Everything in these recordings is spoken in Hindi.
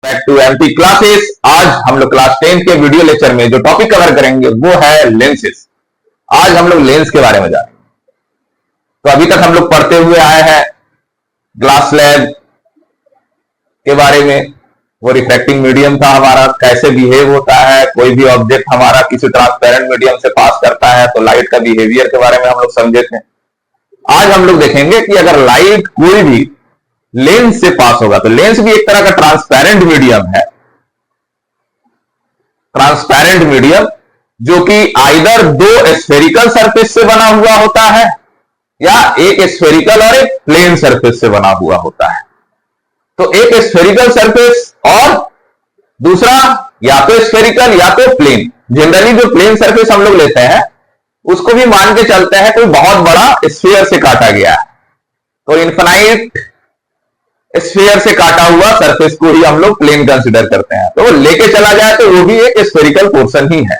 Back to MP classes. आज हम लोग क्लास 10 के वीडियो लेक्चर में जो टॉपिक कवर करेंगे वो है लेंसेज। आज हम लोग लेंस के बारे में जानेंगे। तो अभी तक हम लोग पढ़ते हुए आए हैं ग्लास स्लैब के बारे में। वो रिफ्रैक्टिंग मीडियम था हमारा, कैसे बिहेव होता है, कोई भी ऑब्जेक्ट हमारा किसी ट्रांसपेरेंट मीडियम से पास करता है तो लाइट का बिहेवियर के बारे में हम लोग समझे थे। आज हम लोग देखेंगे कि अगर लाइट कोई भी लेंस से पास होगा तो लेंस भी एक तरह का ट्रांसपेरेंट मीडियम है। ट्रांसपेरेंट मीडियम जो कि आइदर दो स्फेरिकल सरफेस से बना हुआ होता है या एक स्फेरिकल और एक प्लेन सरफेस से बना हुआ होता है। तो एक स्फेरिकल सरफेस और दूसरा या तो स्फेरिकल या तो प्लेन। जनरली जो प्लेन सरफेस हम लोग लेते हैं उसको भी मान के चलते हैं कोई बहुत बड़ा स्फीयर से काटा गया है, तो इनफाइनाइट स्फीयर से काटा हुआ सरफेस को ही हम लोग प्लेन कंसीडर करते हैं। तो वो लेके चला जाए तो वो भी एक स्फेरिकल पोर्शन ही है।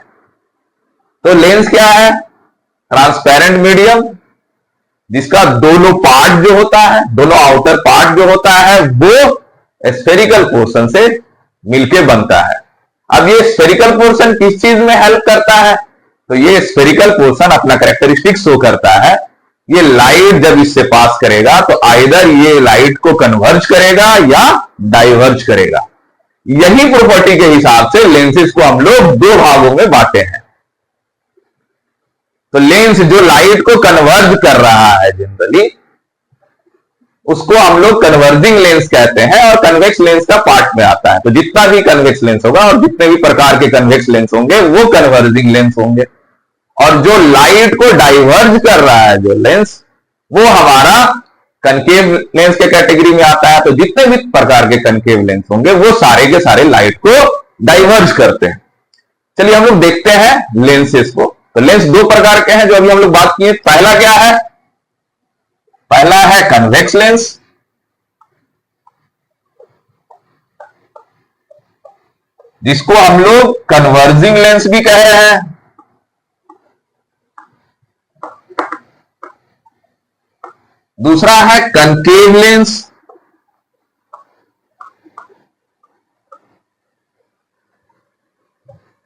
तो लेंस क्या है? ट्रांसपेरेंट मीडियम जिसका दोनों पार्ट जो होता है, दोनों आउटर पार्ट जो होता है वो स्फेरिकल पोर्शन से मिलके बनता है। अब ये स्फेरिकल पोर्शन किस चीज में हेल्प करता है? तो ये स्फेरिकल पोर्शन अपना कैरेक्टरिस्टिक शो करता है। ये लाइट जब इससे पास करेगा तो आइदर ये लाइट को कन्वर्ज करेगा या डाइवर्ज करेगा। यही प्रॉपर्टी के हिसाब से लेंसेज को हम लोग दो भागों में बांटे हैं। तो लेंस जो लाइट को कन्वर्ज कर रहा है जनरली उसको हम लोग कन्वर्जिंग लेंस कहते हैं और कन्वेक्स लेंस का पार्ट में आता है। तो जितना भी कन्वेक्स लेंस होगा और जितने भी प्रकार के कन्वेक्स लेंस होंगे वो कन्वर्जिंग लेंस होंगे। और जो लाइट को डाइवर्ज कर रहा है जो लेंस वो हमारा कनकेव लेंस के कैटेगरी में आता है। तो जितने भी प्रकार के कनकेव लेंस होंगे वो सारे के सारे लाइट को डाइवर्ज करते हैं। चलिए हम लोग देखते हैं लेंसेस को। तो लेंस दो प्रकार के हैं जो अभी हम लोग बात किए। पहला क्या है? पहला है कन्वेक्स लेंस जिसको हम लोग कन्वर्जिंग लेंस भी कह रहे हैं। दूसरा है कनकेव लेंस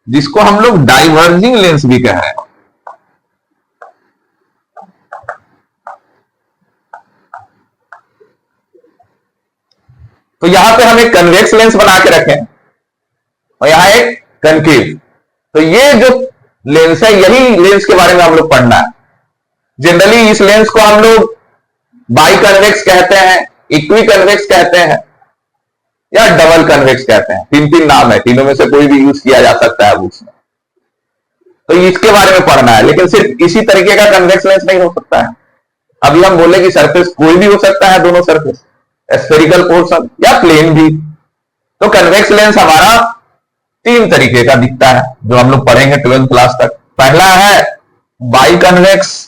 जिसको हम लोग डाइवर्जिंग लेंस भी कह रहे हैं। तो यहां पे हम एक कन्वेक्स लेंस बना के रखें और यहां एक कनकेव। तो ये जो लेंस है यही लेंस के बारे में हम लोग पढ़ना है। जनरली इस लेंस को हम लोग बाई कन्वेक्स कहते हैं, इक्वी कन्वेक्स कहते हैं या डबल कन्वेक्स कहते हैं। तीन तीन नाम है, तीनों में से कोई भी यूज किया जा सकता है बुक्स में। तो इसके बारे में पढ़ना है। लेकिन सिर्फ इसी तरीके का कन्वेक्स लेंस नहीं हो सकता है। अभी हम बोले कि सरफेस कोई भी हो सकता है, दोनों सरफेस स्फेरिकल पोर्शन या प्लेन भी। तो कन्वेक्स लेंस हमारा तीन तरीके का दिखता है जो हम लोग पढ़ेंगे 12th क्लास तक। पहला है बाई कन्वेक्स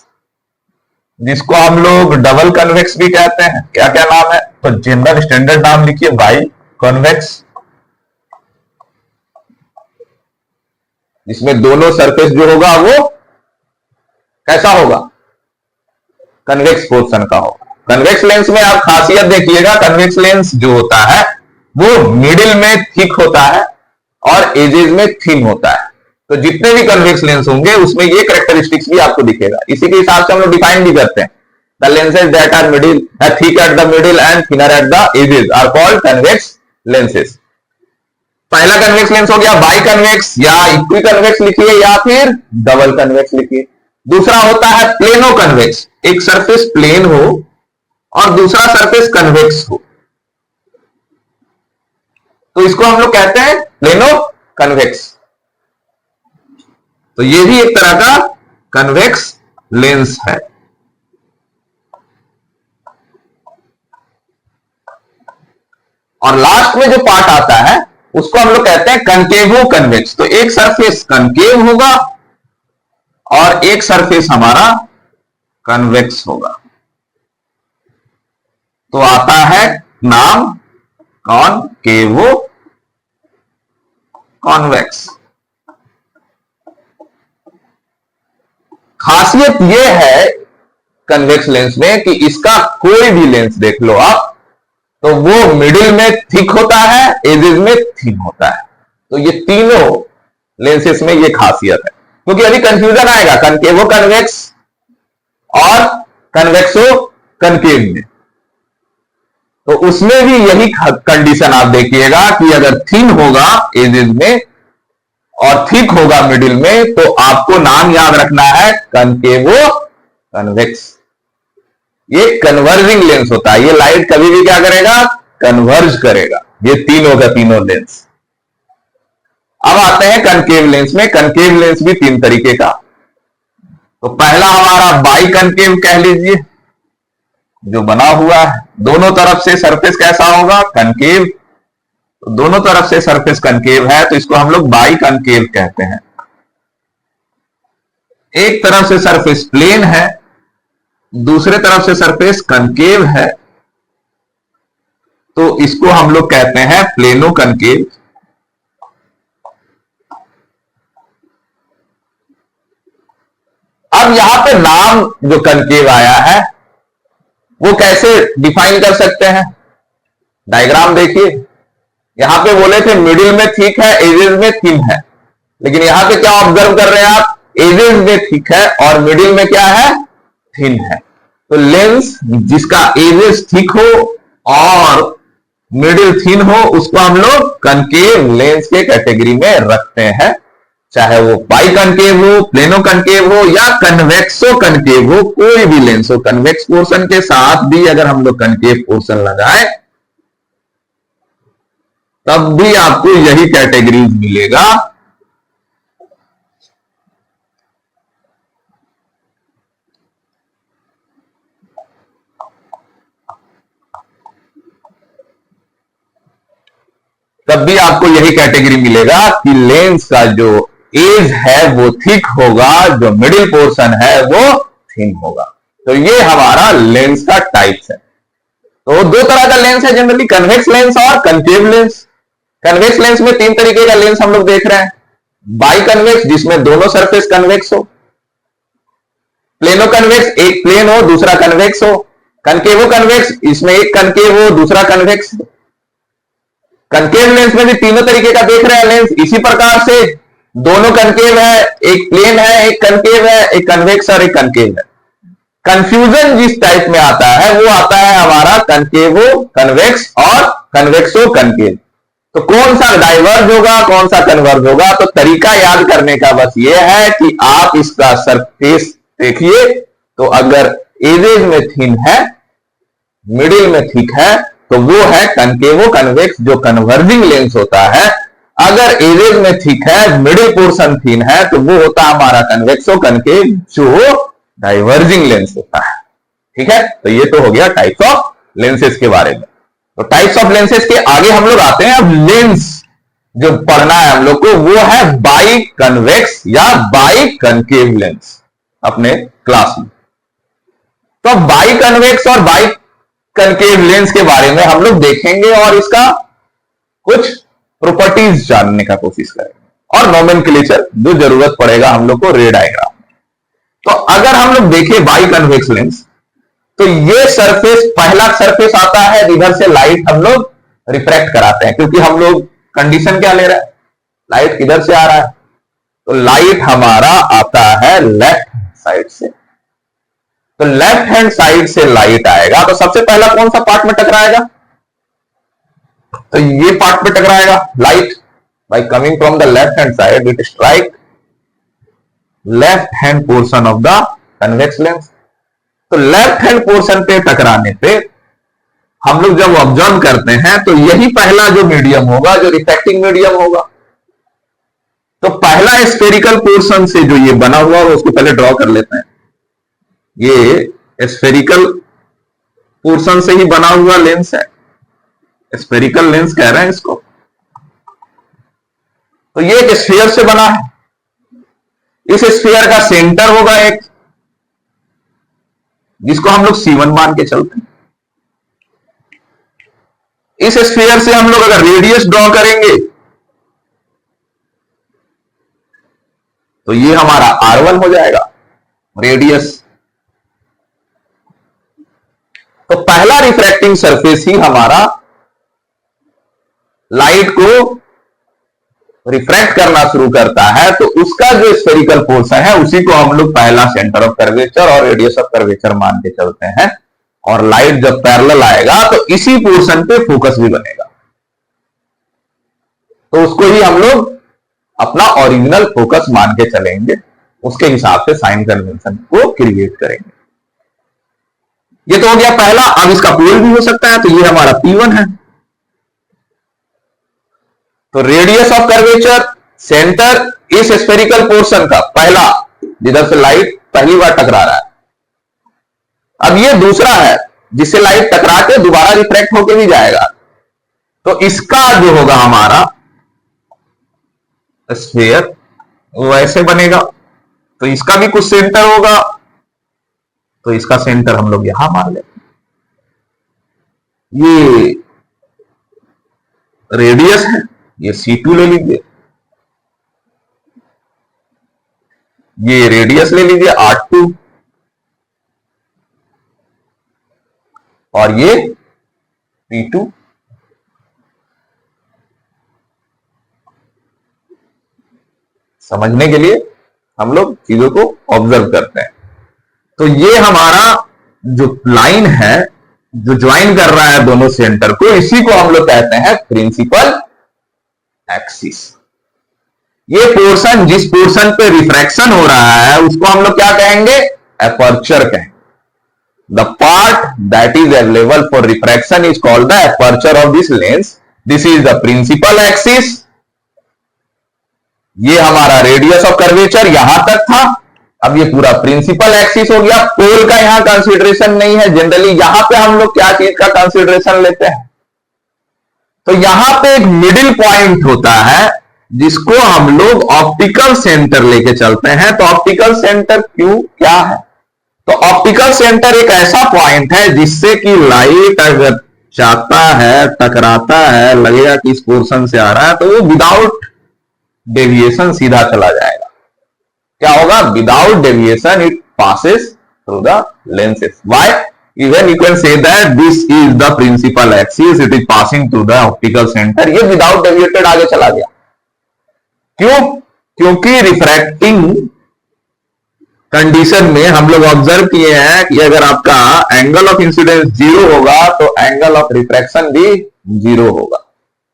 जिसको हम लोग डबल कन्वेक्स भी कहते हैं। क्या क्या नाम है? तो जनरल स्टैंडर्ड नाम लिखिए बाई कन्वेक्स, जिसमें दोनों सरफेस जो होगा वो कैसा होगा? कन्वेक्स पोर्शन का होगा। कन्वेक्स लेंस में आप खासियत देखिएगा, कन्वेक्स लेंस जो होता है वो मिडिल में थिक होता है और एजेस में थिन होता है। तो जितने भी कन्वेक्स लेंस होंगे उसमें ये कैरेक्टरिस्टिक्स भी आपको दिखेगा। इसी के हिसाब से हम लोग डिफाइन भी करते हैं। The lenses that are middle thick at the middle and thinner at the edges are called convex lenses. पहला कन्वेक्स लेंस हो गया बाई कन्वेक्स या इक्वी कन्वेक्स लिखिए या फिर डबल कन्वेक्स लिखिए। दूसरा होता है प्लेनो कन्वेक्स, एक सरफेस प्लेन हो और दूसरा सरफेस कन्वेक्स हो, तो इसको हम लोग कहते हैं प्लेनो कन्वेक्स। तो ये भी एक तरह का कन्वेक्स लेंस है। और लास्ट में जो पार्ट आता है उसको हम लोग कहते हैं कनकेवो कन्वेक्स। तो एक सरफेस कनकेव होगा और एक सरफेस हमारा कन्वेक्स होगा। तो आता है नाम कॉनकेवो कॉन्वेक्स। खासियत यह है कन्वेक्स लेंस में कि इसका कोई भी लेंस देख लो आप तो वो मिडिल में थिक होता है, एजेस में थिन होता है। तो ये तीनों लेंसेस में ये खासियत है, क्योंकि अभी कंफ्यूजन आएगा कनकेवो कन्वेक्स और कन्वेक्सो कनकेव में। तो उसमें भी यही कंडीशन आप देखिएगा कि अगर थिन होगा एजेस में और थिक होगा मिडिल में, तो आपको नाम याद रखना है कनकेवो कन्वेक्स। ये कन्वर्जिंग लेंस होता है, ये लाइट कभी भी क्या करेगा, कन्वर्ज करेगा। ये तीनों का तीनों लेंस। अब आते हैं कनकेव लेंस में। कनकेव लेंस भी तीन तरीके का। तो पहला हमारा बाई कनकेव कह लीजिए, जो बना हुआ है दोनों तरफ से सरफेस कैसा होगा, कनकेव। तो दोनों तरफ से सरफेस कनकेव है, तो इसको हम लोग बाई कनकेव कहते हैं। एक तरफ से सरफेस प्लेन है, दूसरे तरफ से सरफेस कनकेव है, तो इसको हम लोग कहते हैं प्लेनो कनकेव। अब यहां पे नाम जो कनकेव आया है वो कैसे डिफाइन कर सकते हैं, डायग्राम देखिए। यहां पे बोले थे मिडिल में थिक है, एजेस में थिन है, लेकिन यहां पे क्या ऑब्जर्व कर रहे हैं आप, एजेस में थिक है और मिडिल में क्या है, थिन है। तो लेंस जिसका एजेस थिक हो और मिडिल थिन हो, उसको हम लोग कनकेव लेंस के कैटेगरी में रखते हैं। चाहे वो बाई कनकेव हो, प्लेनो कनकेव हो या कन्वेक्सो कनकेव हो, कोई भी लेंस हो, कन्वेक्स पोर्शन के साथ भी अगर हम लोग कनकेव पोर्शन लगाए तब भी आपको यही कैटेगरीज मिलेगा। तब भी आपको यही कैटेगरी मिलेगा कि लेंस का जो एज है वो थिक होगा, जो मिडिल पोर्शन है वो थिन होगा। तो ये हमारा लेंस का टाइप्स है। तो दो तरह का लेंस है जनरली, कन्वेक्स लेंस और कनकेव लेंस। कन्वेक्स लेंस में तीन तरीके का लेंस हम लोग देख रहे हैं। बाई कन्वेक्स जिसमें दोनों सरफेस कन्वेक्स हो, प्लेनो कन्वेक्स एक प्लेन हो दूसरा कन्वेक्स हो, कनकेवो कन्वेक्स इसमें एक कनकेव हो दूसरा कन्वेक्स। कनकेव लेंस में भी तीनों तरीके का देख रहे हैं लेंस, इसी प्रकार से दोनों कनकेव है, एक प्लेन है, एक कनकेव है, एक कन्वेक्स और एक कनकेव है। कंफ्यूजन जिस टाइप में आता है वो आता है हमारा कनकेवो कन्वेक्स और कन्वेक्सो कनकेव। तो कौन सा डाइवर्ज होगा कौन सा कन्वर्ज होगा, तो तरीका याद करने का बस ये है कि आप इसका सरफेस देखिए। तो अगर एजेज में थिन है, मिडिल में थिक है, तो वो है कनकेवो कन्वेक्स जो कन्वर्जिंग लेंस होता है। अगर एजेज में थिक है, मिडिल पोर्शन थिन है, तो वो होता है हमारा कन्वेक्सो कनकेव जो डाइवर्जिंग लेंस होता है। ठीक है, तो ये तो हो गया टाइप्स ऑफ लेंसेज के बारे में। तो टाइप्स ऑफ लेंसेज के आगे हम लोग आते हैं। अब लेंस जो पढ़ना है हम लोग को वो है बाई कन्वेक्स या बाई कनकेव लेंस अपने क्लास में। तो बाई कन्वेक्स और बाई कनकेव लेंस के बारे में हम लोग देखेंगे और इसका कुछ प्रॉपर्टीज जानने का कोशिश करेंगे और नोमेनक्लेचर जो जरूरत पड़ेगा हम लोग को रे डायग्राम। तो अगर हम लोग देखें बाई कन्वेक्स लेंस, तो ये सरफेस पहला सरफेस आता है, इधर से लाइट हम लोग रिफ्रैक्ट कराते हैं, क्योंकि हम लोग कंडीशन क्या ले रहे हैं, लाइट किधर से आ रहा है, तो लाइट हमारा आता है लेफ्ट साइड से। तो लेफ्ट हैंड साइड से लाइट आएगा, तो सबसे पहला कौन सा पार्ट में टकराएगा, तो ये पार्ट में टकराएगा। Light by coming from the left hand side it strike left hand portion of the convex lens. तो लेफ्ट हैंड पोर्शन पे टकराने पे हम लोग जब ऑब्जर्व करते हैं तो यही पहला जो मीडियम होगा, जो रिफ्रैक्टिंग मीडियम होगा। तो पहला स्फेरिकल पोर्शन से जो ये बना हुआ है उसको पहले ड्रॉ कर लेते हैं। ये स्फेरिकल पोर्शन से ही बना हुआ लेंस है, स्फेरिकल लेंस कह रहे हैं इसको। तो ये एक स्फीयर से बना है, इस स्फीयर का सेंटर होगा एक, जिसको हम लोग C1 मान के चलते हैं। इस स्फीयर से हम लोग अगर रेडियस ड्रॉ करेंगे तो ये हमारा R1 हो जाएगा रेडियस। तो पहला रिफ्रैक्टिंग सरफेस ही हमारा लाइट को रिफ्रैक्ट करना शुरू करता है, तो उसका जो स्फेरिकल पोर्शन है उसी को हम लोग पहला सेंटर ऑफ कर्वेचर और रेडियस ऑफ कर्वेचर मान के चलते हैं। और लाइट जब पैरेलल आएगा तो इसी पोर्शन पे फोकस भी बनेगा, तो उसको ही हम लोग अपना ओरिजिनल फोकस मान के चलेंगे, उसके हिसाब से साइन कन्वेंशन को क्रिएट करेंगे। ये तो हो गया पहला। अब इसका पोल भी हो सकता है, तो ये हमारा P1 है। तो रेडियस ऑफ कर्वेचर सेंटर इस स्फेरिकल पोर्शन का पहला, जिधर से लाइट पहली बार टकरा रहा है। अब ये दूसरा है जिससे लाइट टकरा के दोबारा रिफ्रैक्ट होके भी जाएगा, तो इसका जो होगा हमारा स्फीयर वो ऐसे बनेगा, तो इसका भी कुछ सेंटर होगा, तो इसका सेंटर हम लोग यहां मान लेते हैं। ये रेडियस है, ये C2 ले लीजिए, ये रेडियस ले लीजिए R2, और ये P2। समझने के लिए हम लोग चीजों को ऑब्जर्व करते हैं। तो ये हमारा जो लाइन है जो ज्वाइन कर रहा है दोनों सेंटर को, इसी को हम लोग कहते हैं प्रिंसिपल एक्सिस। ये पोर्शन, जिस पोर्शन पे रिफ्रैक्शन हो रहा है उसको हम लोग क्या कहेंगे? एपर्चर कहेंगे। The part that is available for refraction is called the aperture of this lens. This is the principal axis. ये हमारा रेडियस ऑफ कर्वेचर यहां तक था, अब ये पूरा प्रिंसिपल एक्सिस हो गया। पोल का यहां कंसीडरेशन नहीं है। जनरली यहां पे हम लोग क्या चीज का कंसीडरेशन लेते हैं? तो यहां पे एक मिडिल पॉइंट होता है जिसको हम लोग ऑप्टिकल सेंटर लेके चलते हैं। तो ऑप्टिकल सेंटर क्यों क्या है? तो ऑप्टिकल सेंटर एक ऐसा पॉइंट है जिससे कि लाइट अगर जाता है, टकराता है, लगेगा कि इस पोर्शन से आ रहा है, तो वो विदाउट डेविएशन सीधा चला जाएगा। क्या होगा? Without deviation it passes through the lenses. Why? Even you can say that this is the principal axis, it is passing through the optical centre. ये विदाउट डेविएटेड आगे चला गया। क्यों? क्योंकि रिफ्रैक्टिंग कंडीशन में हम लोग ऑब्जर्व किए हैं कि अगर आपका एंगल ऑफ इंसिडेंस 0 होगा तो एंगल ऑफ रिफ्रैक्शन भी 0 होगा।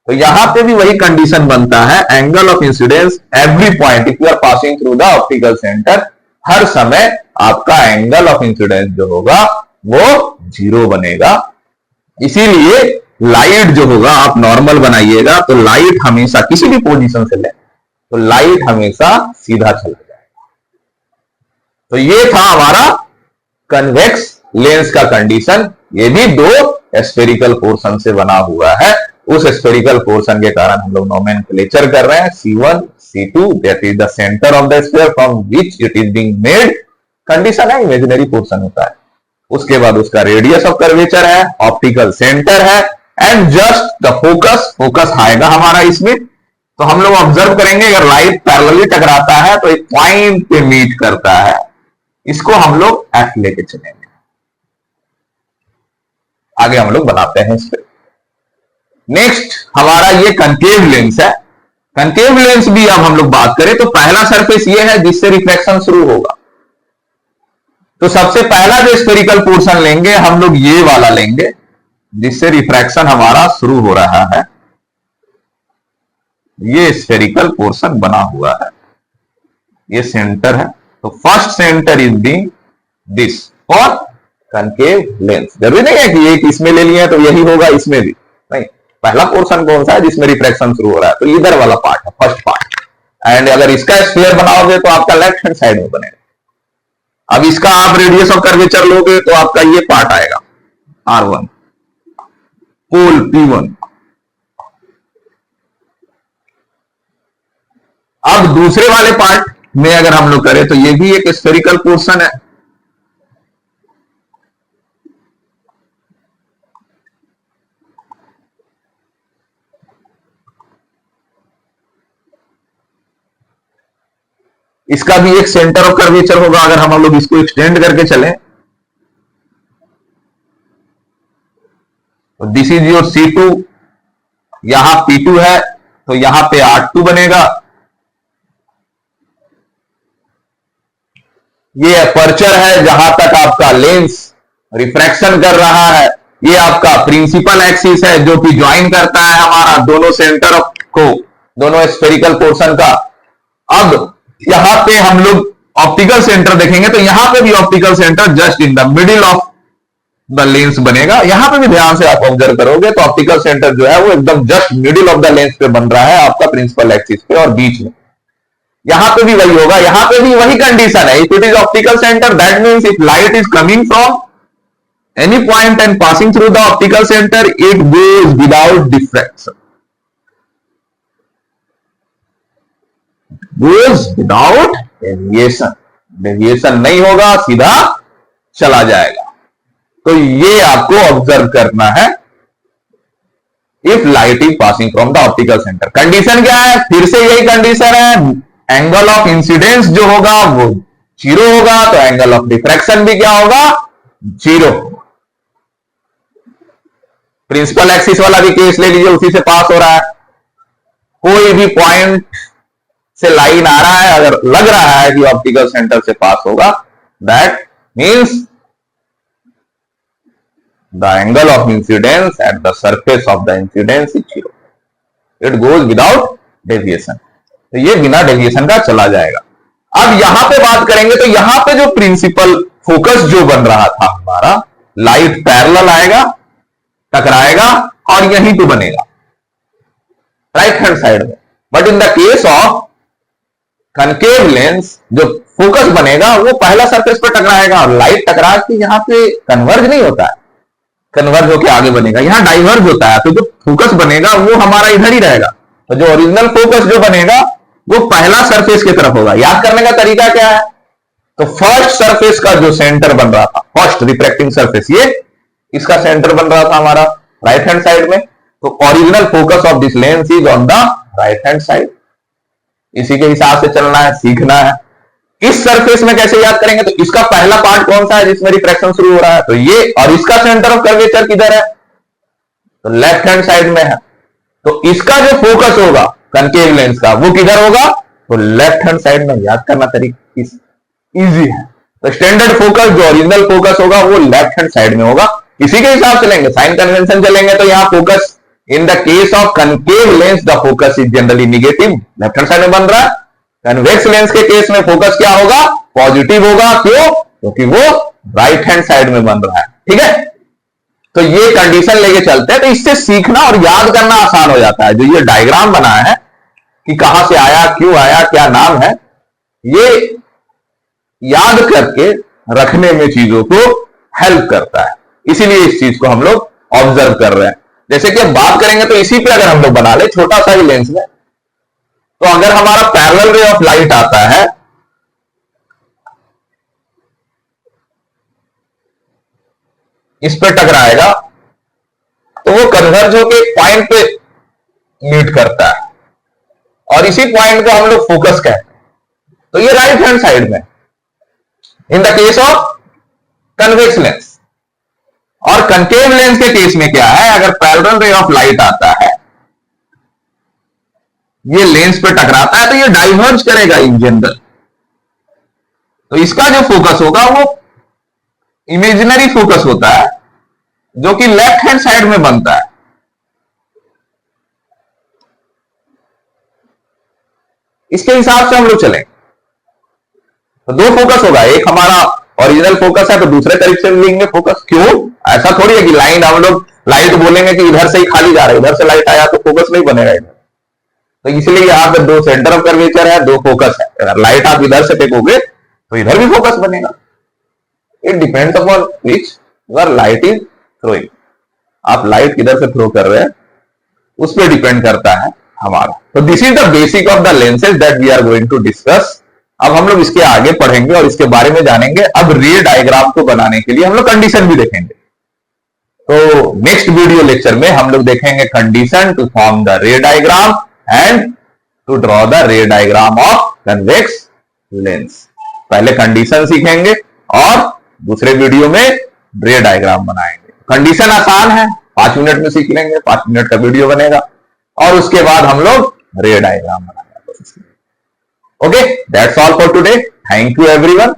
तो यहां पे भी वही कंडीशन बनता है, angle of incidence every point if you are passing through the optical centre, हर समय आपका एंगल ऑफ इंसिडेंस जो होगा वो 0 बनेगा। इसीलिए लाइट जो होगा आप नॉर्मल बनाइएगा तो लाइट हमेशा किसी भी पोजीशन से लें तो लाइट हमेशा सीधा चला जाएगा। तो ये था हमारा कन्वेक्स लेंस का कंडीशन। ये भी दो स्फेरिकल पोर्शन से बना हुआ है। उस स्फेरिकल पोर्शन के कारण हम लोग नोमेनक्लेचर कर रहे हैं C1 C2 that is the centre of the sphere from which it is being made. Condition है, इमेजिनरी पोर्शन होता है। उसके बाद उसका रेडियस ऑफ कर्वेचर है, ऑप्टिकल सेंटर है, एंड जस्ट द फोकस आएगा हमारा इसमें। तो हम लोग ऑब्जर्व करेंगे अगर लाइट पैरेलली टकराता है तो एक पॉइंट पे मीट करता है, इसको हम लोग F लेके चलेंगे। आगे हम लोग बनाते हैं इस पे। नेक्स्ट हमारा ये कनकेव लेंस है। कनकेव लेंस भी अब हम लोग बात करें तो पहला सरफेस ये है जिससे रिफ्लेक्शन शुरू होगा। तो सबसे पहला जो स्फेरिकल पोर्शन लेंगे हम लोग ये वाला लेंगे जिससे रिफ्रैक्शन हमारा शुरू हो रहा है। ये स्फेरिकल पोर्शन बना हुआ है, ये सेंटर है। तो first centre is being this for concave lens. जरूरी नहीं है कि एक इसमें ले लिया तो यही होगा इसमें भी, नहीं। पहला पोर्शन कौन सा है जिसमें रिफ्रैक्शन शुरू हो रहा है? तो इधर वाला पार्ट है, फर्स्ट पार्ट। एंड अगर इसका स्फीयर बनाओगे तो आपका लेफ्ट हैंड साइड में बनेगा। अब इसका आप रेडियस ऑफ कर्वेचर लोगे तो आपका ये पार्ट आएगा R1, पोल P1। अब दूसरे वाले पार्ट में अगर हम लोग करें तो ये भी एक स्फेरिकल पोर्शन है। इसका भी एक सेंटर ऑफ कर्वेचर होगा अगर हम लोग इसको एक्सटेंड करके चलें। दिस इज योर C2, यहां P2 है तो यहां पे R2 बनेगा। ये अपर्चर है जहां तक आपका लेंस रिफ्रैक्शन कर रहा है। ये आपका प्रिंसिपल एक्सिस है जो कि ज्वाइन करता है हमारा दोनों सेंटर को, दोनों स्फेरिकल पोर्शन का। अब यहां पे हम लोग ऑप्टिकल सेंटर देखेंगे तो यहां पे भी optical centre just in the middle of the lens बनेगा। यहां पे भी ध्यान से आप ऑब्जर्व करोगे तो ऑप्टिकल सेंटर जो है वो एकदम just middle of the lens पे बन रहा है आपका प्रिंसिपल एक्सिस पे और बीच में। यहां पे भी वही होगा, यहां पे भी वही कंडीशन है। If it is optical centre that means if light is coming from any point and passing through the optical center, it goes without diffraction. Goes without deviation. Deviation नहीं होगा, सीधा चला जाएगा। तो ये आपको ऑब्जर्व करना है if light is passing from the optical center. Condition क्या है? फिर से यही कंडीशन है, एंगल ऑफ इंसिडेंस जो होगा वो 0 होगा, तो एंगल ऑफ डिफ्रैक्शन भी क्या होगा? 0। प्रिंसिपल एक्सिस वाला भी केस ले लीजिए, उसी से पास हो रहा है। कोई भी पॉइंट से लाइन आ रहा है, अगर लग रहा है कि ऑप्टिकल सेंटर से पास होगा, that means the angle of incidence at the surface of the incidence is 0। It goes without deviation. तो ये बिना डेविएशन का चला जाएगा। अब यहां पे बात करेंगे तो यहां पे जो प्रिंसिपल फोकस जो बन रहा था हमारा, लाइट पैरेलल आएगा, टकराएगा और यहीं पे बनेगा राइट हैंड साइड में। But in the case of concave lens जो फोकस बनेगा वो पहला सरफेस पर टकराएगा और लाइट टकरा के यहां पे कन्वर्ज नहीं होता है, कन्वर्ज होकर आगे बनेगा, यहां डाइवर्ज होता है। तो जो फोकस बनेगा वो हमारा इधर ही रहेगा। तो जो ओरिजिनल फोकस जो बनेगा वो पहला सरफेस की तरफ होगा। याद करने का तरीका क्या है? तो फर्स्ट सरफेस का जो सेंटर बन रहा था, फर्स्ट रिफ्रैक्टिंग सरफेस, ये इसका सेंटर बन रहा था हमारा राइट हैंड साइड में। तो original focus of this lens is on the right hand side. इसी के हिसाब से चलना है, सीखना है। इस सरफेस में कैसे याद करेंगे? तो इसका पहला पार्ट कौन सा है जिसमें रिफ्रैक्शन शुरू हो रहा है? तो ये, और इसका सेंटर ऑफ कर्वेचर किधर है? तो लेफ्ट हैंड साइड में है। तो इसका जो फोकस होगा कनकेव लेंस का वो किधर होगा? तो लेफ्ट हैंड साइड में। याद करना तरीका इजी है। तो स्टैंडर्ड फोकस जो ओरिजिनल फोकस होगा वो लेफ्ट हैंड साइड में होगा। इसी के हिसाब चलेंगे, साइन कन्वेंशन चलेंगे तो यहां focus in the case of concave lens the focus is generally negative, left hand side में बन रहा है। कन्वेक्स लेंस के केस में फोकस क्या होगा? पॉजिटिव होगा। क्यों? क्योंकि वो राइट हैंड साइड में बन रहा है। ठीक है, तो ये कंडीशन लेके चलते हैं। तो इससे सीखना और याद करना आसान हो जाता है। जो ये डायग्राम बनाया है कि कहां से आया, क्यों आया, क्या नाम है, ये याद करके रखने में चीजों को हेल्प करता है। इसीलिए इस चीज को हम लोग ऑब्जर्व कर रहे हैं। जैसे कि अब बात करेंगे तो इसी पे अगर हम लोग बना ले छोटा सा ही लेंस में, तो अगर हमारा पैरेलल रे ऑफ लाइट आता है, इस पे टकराएगा तो वो कन्वर्ज होकर एक पॉइंट पे मीट करता है और इसी पॉइंट को हम लोग फोकस कहते हैं। तो ये राइट हैंड साइड में in the case of convex lens. और कनकेव लेंस के केस में क्या है? अगर पैरेलल रे ऑफ लाइट आता है, ये लेंस पे टकराता है तो ये डाइवर्ज करेगा इन जनरल। तो इसका जो फोकस होगा वो इमेजिनरी फोकस होता है जो कि लेफ्ट हैंड साइड में बनता है। इसके हिसाब से हम लोग चलें तो दो फोकस होगा, एक हमारा ओरिजिनल फोकस है तो दूसरे तरीके से लेंगे फोकस। क्यों? ऐसा थोड़ी है कि लाइन हम लोग लाइट बोलेंगे कि इधर से ही खाली जा रहा है, इधर से लाइट आया तो फोकस नहीं बनेगा इधर। तो इसलिए यहां पे दो सेंटर ऑफ कर्वेचर है, दो फोकस है। अगर लाइट आप इधर से फेंकोगे तो इधर भी फोकस बनेगा। It depends upon which your light is throwing. आप लाइट किधर से थ्रो कर रहे हैं उस पर डिपेंड करता है हमारा। तो this is the basic of the lenses that we are going to discuss. अब हम लोग इसके आगे पढ़ेंगे और इसके बारे में जानेंगे। अब रे डायग्राम को बनाने के लिए हम लोग कंडीशन भी देखेंगे। तो नेक्स्ट वीडियो लेक्चर में हम लोग देखेंगे condition to form the ray diagram and to draw the ray diagram of convex lens. पहले कंडीशन सीखेंगे और दूसरे वीडियो में रे डायग्राम बनाएंगे। कंडीशन आसान है, 5 मिनट में सीख लेंगे, 5 मिनट का वीडियो बनेगा और उसके बाद हम लोग रे डायग्राम बनाएंगे। Okay, that's all for today. Thank you everyone.